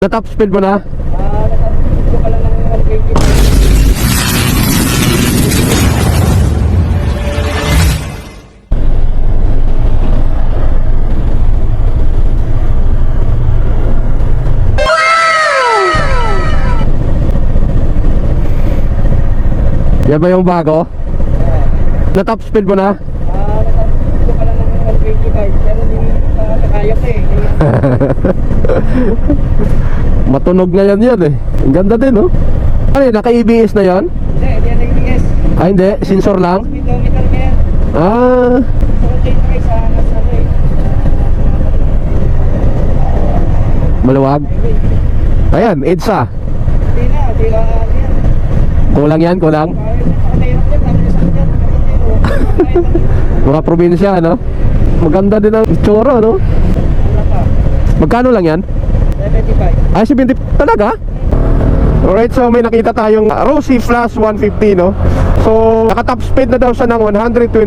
Na-top speed mo na? Na-top speed ko pala ng 125. Yan ba yung bago? Na-top speed mo na? Na-top speed ko pala ng 125. Pero hindi kaya ko eh. Matunog na yan eh. Ang ganda din oh. Ano yun, naka-ABS na yan? Hindi yan ABS. Ah hindi, sensor lang? Speedometer niya yan. Ah, So, chain race sa nasa ano eh. maluwag. Ayan, EDSA. Hindi na ano yan. Kulang yan, kulang. Kaya nakatayok yan, dami na sakyan. Mga probinsya ano? Maganda din ang itsura no? Wala pa. Magkano lang yan? 75. Ay, 70 talaga? Alright, so may nakita tayong Rossi Flash 150 no? So, naka-top speed na daw siya ng 120